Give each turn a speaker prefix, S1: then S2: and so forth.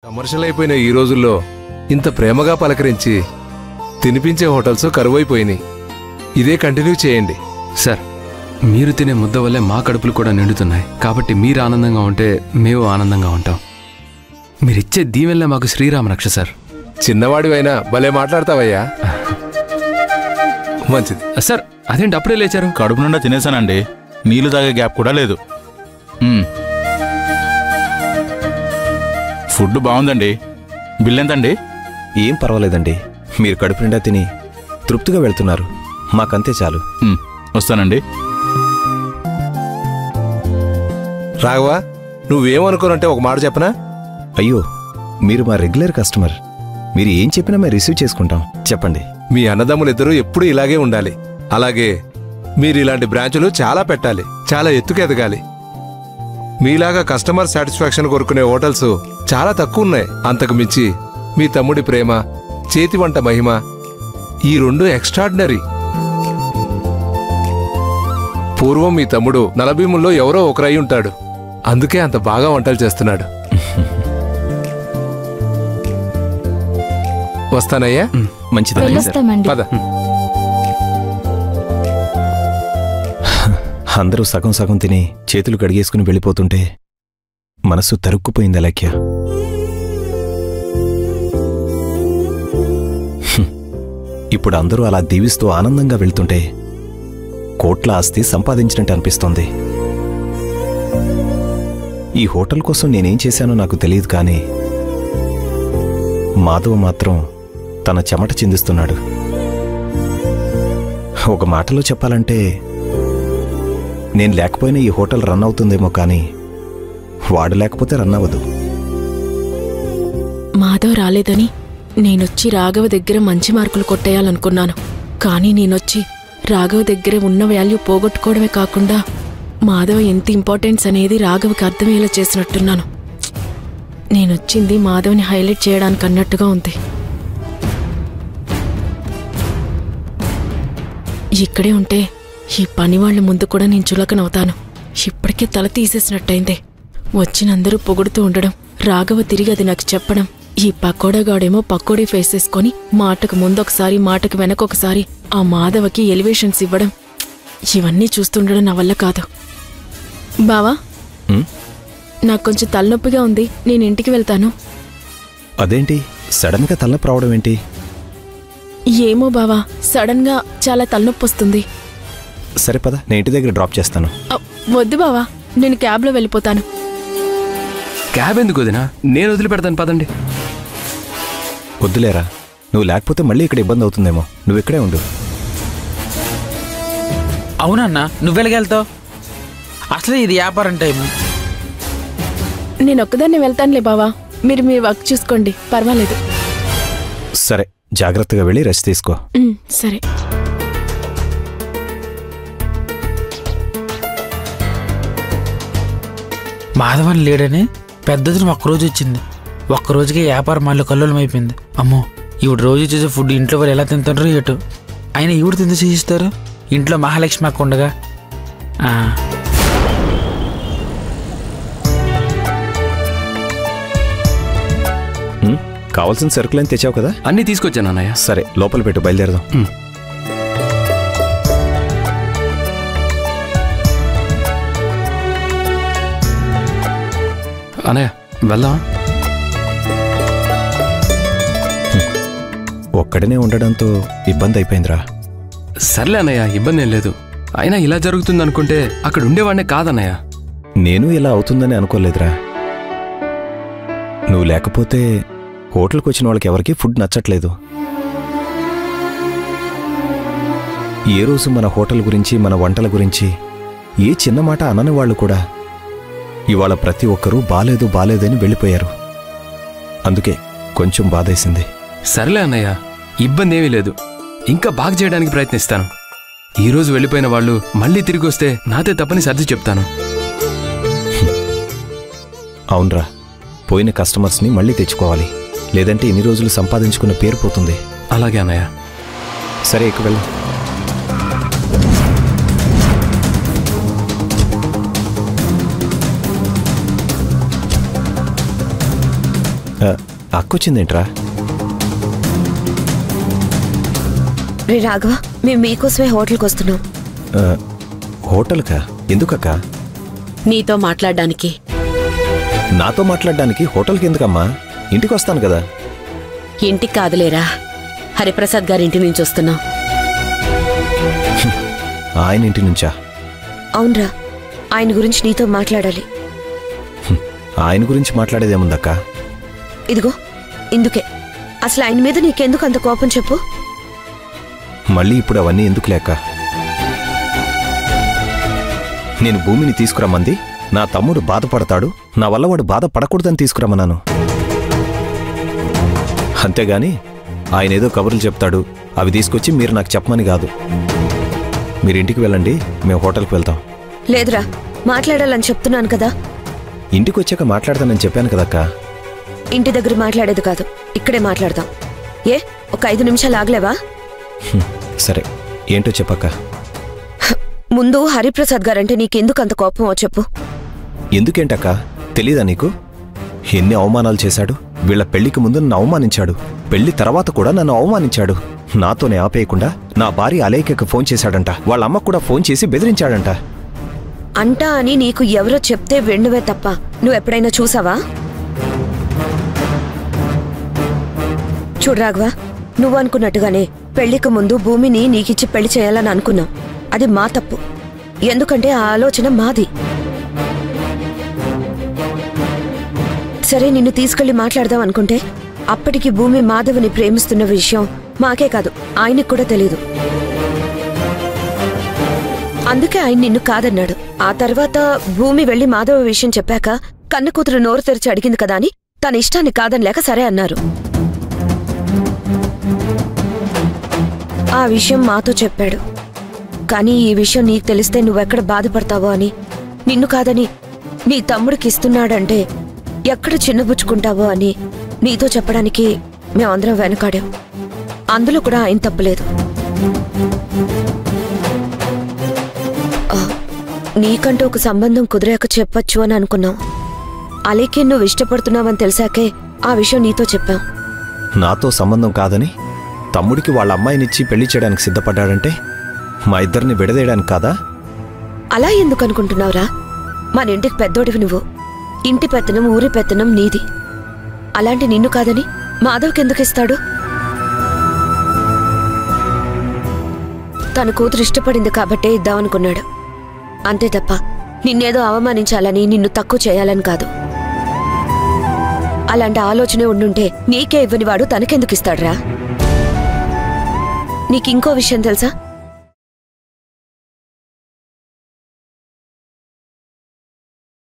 S1: Commercial అయిపోయిన ఈ రోజుల్లో ఇంత ప్రేమగా పలకరించి తినిపించే హోటల్స్ కరువైపోయినాయి. ఇదే కంటిన్యూ చేయండి.
S2: సార్, మీరు తినే ముద్ద వల్లే మా కడుపులు కూడా నిండుతున్నాయి. కాబట్టి మీరు ఆనందంగా ఉంటే మేము ఆనందంగా ఉంటాం. మీరిచ్చే దీవెనలే మాకు శ్రీరామ రక్ష సార్.
S1: చిన్నవాడివైనా భలే మాట్లాడతావయ్యా. మంచిది
S2: సార్. అదేంటి అప్పుడే లేచారు?
S3: కడుపు నిండా తినేసానండి. నీళ్లు తాగే గ్యాప్ కూడా లేదు. ఫుడ్ బాగుందండి. బిల్ ఎంతండి?
S4: ఏం పర్వాలేదండి. మీరు కడుపు నిండా తిని తృప్తిగా వెళ్తున్నారు. మాకంతే చాలు.
S3: వస్తానండి.
S1: రాఘవా, నువ్వేమనుకోనంటే ఒక మాట చెప్పనా?
S4: అయ్యో, మీరు మా రెగ్యులర్ కస్టమర్. మీరు ఏం చెప్పినా మేము రిసీవ్ చేసుకుంటాం. చెప్పండి.
S1: మీ అన్నదమ్ములిద్దరూ ఎప్పుడూ ఇలాగే ఉండాలి. అలాగే మీరు ఇలాంటి బ్రాంచులు చాలా పెట్టాలి, చాలా ఎత్తుకు ఎదగాలి. మీలాగా కస్టమర్ సాటిస్ఫాక్షన్ కోరుకునే హోటల్స్ చాలా తక్కువ ఉన్నాయి. అంతకు మించి మీ తమ్ముడి ప్రేమ, చేతి వంట మహిమ, ఈ రెండు ఎక్స్ట్రాడినరీ. పూర్వం మీ తమ్ముడు నలభీముల్లో ఎవరో ఒకరై ఉంటాడు. అందుకే అంత బాగా వంటలు చేస్తున్నాడు. వస్తానయ్యా.
S4: మంచిది.
S1: పద.
S4: అందరూ సగం సగం తిని చేతులు కడిగేసుకుని వెళ్ళిపోతుంటే మనసు తరుక్కుపోయింది అలక్య. ఇప్పుడు అందరూ అలా దీవిస్తూ ఆనందంగా వెళ్తుంటే కోట్ల ఆస్తి సంపాదించినట్టు అనిపిస్తోంది. ఈ హోటల్ కోసం నేనేం చేశానో నాకు తెలియదు, కానీ మాధవ్ మాత్రం తన చెమట చిందిస్తున్నాడు. ఒక మాటలో చెప్పాలంటే నేను లేకపోయినా ఈ హోటల్ రన్ అవుతుందేమో, కానీ వాడు లేకపోతే రన్ అవ్వదు.
S5: మాధవ్ రాలేదని నేనొచ్చి రాఘవ దగ్గర మంచి మార్కులు కొట్టేయాలనుకున్నాను. కానీ నేనొచ్చి రాఘవ దగ్గర ఉన్న వాల్యూ పోగొట్టుకోవడమే కాకుండా మాధవ్ ఎంత ఇంపార్టెన్స్ అనేది రాఘవకి అర్థమయ్యేలా చేసినట్టున్నాను. నేనొచ్చింది మాధవ్ని హైలైట్ చేయడానికి అన్నట్టుగా ఉంది. ఇక్కడే ఉంటే ఈ పనివాళ్ల ముందు కూడా నేను చులకనవుతాను. ఇప్పటికే తల తీసేసినట్టయిందే. వచ్చినందరూ పొగుడుతూ ఉండడం, రాఘవ తిరిగి అది నాకు చెప్పడం, ఈ పకోడాగాడేమో పకోడీ ఫేస్ చేసుకొని మాటకు ముందొకసారి మాటకు వెనకొకసారి ఆ మాధవకి ఎలివేషన్స్ ఇవ్వడం, ఇవన్నీ చూస్తుండడం నా వల్ల కాదు. బావా, నాకు కొంచెం తలనొప్పిగా ఉంది, నేను ఇంటికి వెళ్తాను.
S4: అదేంటి సడన్ గా తలనొప్పి రావడం ఏంటి?
S5: ఏమో బావా, సడన్ గా చాలా తలనొప్పి వస్తుంది.
S4: సరే పద, నేను ఇంటి దగ్గర డ్రాప్ చేస్తాను.
S5: వద్దు బావా, నేను క్యాబ్లో వెళ్ళిపోతాను.
S2: క్యాబ్ ఎందుకు వదినా? నేను వదిలిపెడతాను, పదండి.
S4: వద్దులేరా, నువ్వు లేకపోతే మళ్ళీ ఇక్కడ ఇబ్బంది అవుతుందేమో. నువ్వు ఇక్కడే ఉండు.
S6: అవునన్నా, నువ్వెలాగెళ్తావు? అసలు ఇది వ్యాపారం టైము.
S5: నేనొక్కదాన్ని వెళ్తానులే బావా, మీరు మీ వర్క్ చూసుకోండి, పర్వాలేదు.
S4: సరే, జాగ్రత్తగా వెళ్ళి రెస్ట్ తీసుకో.
S5: సరే.
S6: మాధవన్ లేడని పెద్దదిని ఒక్కరోజు వచ్చింది. ఒక్కరోజుకే వ్యాపారం మళ్ళీ కల్లోలం అయిపోయింది. అమ్మో, ఈవిడ రోజు చేసే ఫుడ్ ఇంట్లో వాళ్ళు ఎలా తింటారో ఏటో. అయినా ఈవిడ తింద చేయిస్తారు ఇంట్లో మహాలక్ష్మి అక్క ఉండగా.
S4: కావాల్సిన సరుకులని తెచ్చావు కదా?
S2: అన్నీ తీసుకొచ్చాను అన్నయ్య.
S4: సరే, లోపల పెట్టు, బయలుదేరదాం.
S2: అన్నయ్య వెళ్దామా?
S4: ఒక్కడనే ఉండడంతో ఇబ్బంది అయిపోయిందిరా.
S2: సర్లే అన్నయ్య, ఇబ్బంది ఏం లేదు. అయినా ఇలా జరుగుతుంది అనుకుంటే అక్కడ ఉండేవాడినే కాదన్నయ్య.
S4: నేను ఇలా అవుతుందని అనుకోలేదురా. నువ్వు లేకపోతే హోటల్కి వచ్చిన వాళ్ళకి ఎవరికి ఫుడ్ నచ్చట్లేదు. ఏ రోజు మన హోటల్ గురించి, మన వంటల గురించి ఏ చిన్న మాట అనని వాళ్ళు కూడా ఇవాళ ప్రతి ఒక్కరూ బాలేదు బాలేదని వెళ్ళిపోయారు. అందుకే కొంచెం బాధేసింది.
S2: సర్లే అన్నయ్య, ఇబ్బంది ఏమీ లేదు. ఇంకా బాగా చేయడానికి ప్రయత్నిస్తాను. ఈరోజు వెళ్ళిపోయిన వాళ్ళు మళ్ళీ తిరిగి వస్తే నాదే తప్పని సర్ది చెప్తాను.
S4: అవునరా, పోయిన కస్టమర్స్ని మళ్ళీ తెచ్చుకోవాలి. లేదంటే ఇన్ని రోజులు సంపాదించుకున్న పేరు పోతుంది.
S2: అలాగే అన్నయ్య.
S4: సరే, ఎక్కువ వెళ్ళు. అక్కొచ్చిందేంట్రా?
S7: రే రాఘవ, మేము మీకోసమే హోటల్కి వస్తున్నాం.
S4: హోటల్కా? ఎందుకక్క?
S7: నీతో మాట్లాడడానికి.
S4: నాతో మాట్లాడడానికి హోటల్కి ఎందుకమ్మా? ఇంటికి వస్తాను కదా.
S7: ఇంటికి కాదులేరా, హరిప్రసాద్ గారింటి నుంచి వస్తున్నాం.
S4: ఆయన ఇంటి నుంచా?
S7: అవునరా, ఆయన గురించి నీతో మాట్లాడాలి.
S4: ఆయన గురించి మాట్లాడేదేముందక్క?
S7: ఇదిగో ఇందుకే. అసలు ఆయన మీద నీకెందుకు అంత కోపం చెప్పు?
S4: మళ్ళీ ఇప్పుడు అవన్నీ ఎందుకు లేక? నేను భూమిని తీసుకురమ్మంది నా తమ్ముడు బాధపడతాడు, నా వల్ల వాడు బాధపడకూడదని తీసుకురమ్మన్నాను. అంతేగాని ఆయన ఏదో కబుర్లు చెప్తాడు, అవి తీసుకొచ్చి మీరు నాకు చెప్పమని కాదు. మీరింటికి వెళ్ళండి, మేము హోటల్కి వెళ్తాం.
S7: లేదురా, మాట్లాడాలని చెప్తున్నాను కదా.
S4: ఇంటికి వచ్చాక మాట్లాడతానని చెప్పాను కదక్క.
S7: ఇంటి దగ్గర మాట్లాడేది కాదు, ఇక్కడే మాట్లాడదాం. ఒక 5 నిమిషాలు ఆగలేవా?
S4: సరే, ఏంటో చెప్పక్క.
S7: ముందు హరిప్రసాద్ గారంటే నీకెందుకు అంత కోపమో చెప్పు.
S4: ఎందుకేంటక్క? తెలీదా నీకు? ఎన్ని అవమానాలు చేశాడు. వీళ్ల పెళ్లికి ముందు నన్ను అవమానించాడు, పెళ్లి తర్వాత కూడా నన్ను అవమానించాడు. నాతోనే ఆపేయకుండా నా భార్య అలేఖ్యకు ఫోన్ చేశాడంట, వాళ్ళ అమ్మకు కూడా ఫోన్ చేసి బెదిరించాడంట.
S7: అంటా అని నీకు ఎవరో చెప్తే వెండువే తప్ప నువ్వెప్పుడైనా చూసావా? చూడు రాఘవ, నువ్వు అనుకున్నట్టుగానే పెళ్లికి ముందు భూమిని నీకిచ్చి పెళ్లి చేయాలని అనుకున్నాం. అది మా తప్పు, ఎందుకంటే ఆ ఆలోచన మాది. సరే, నిన్ను తీసుకెళ్లి మాట్లాడదాం అనుకుంటే అప్పటికి భూమి మాధవ్ని ప్రేమిస్తున్న విషయం మాకే కాదు, ఆయనకు కూడా తెలీదు. అందుకే ఆయన నిన్ను కాదన్నాడు. ఆ తర్వాత భూమి వెళ్లి మాధవ విషయం చెప్పాక కన్న కూతురు నోరు తెరిచి అడిగింది కదా అని తన ఇష్టాన్ని కాదనిలేక సరే అన్నారు. ఆ విషయం మాతో చెప్పాడు. కానీ ఈ విషయం నీకు తెలిస్తే నువ్వెక్కడ బాధపడతావో అని, నిన్ను కాదని నీ తమ్ముడికి ఇస్తున్నాడంటే ఎక్కడ చిన్నబుచ్చుకుంటావో అని నీతో చెప్పడానికి మేమందరం వెనకాడాం. అందులో కూడా ఆయన తప్పులేదు. నీకంటూ ఒక సంబంధం కుదిరాక చెప్పచ్చు అని అనుకున్నాం. అలేకే నువ్వు ఇష్టపడుతున్నావని తెలిసాకే ఆ విషయం నీతో చెప్పాం.
S4: నాతో సంబంధం కాదని తమ్ముడికి వాళ్ళ అమ్మాయినిచ్చి పెళ్లి చేయడానికి సిద్ధపడ్డాడంటే మా ఇద్దరిని విడదీయడానికి కాదా?
S7: అలా ఎందుకు అనుకుంటున్నావురా? మన ఇంటికి పెద్దోడివి నువ్వు. ఇంటి పెత్తనం, ఊరి పెత్తనం నీది. అలాంటి నిన్ను కాదని మాధవ్కి ఎందుకు ఇస్తాడు? తన కూతురు ఇష్టపడింది కాబట్టే ఇద్దామనుకున్నాడు, అంతే తప్ప నిన్నేదో అవమానించాలని, నిన్ను తక్కువ చేయాలని కాదు. అలాంటి ఆలోచనే ఉండుంటే నీకే ఇవ్వని వాడు తనకెందుకు ఇస్తాడ్రా? నీకింకో విషయం తెలుసా?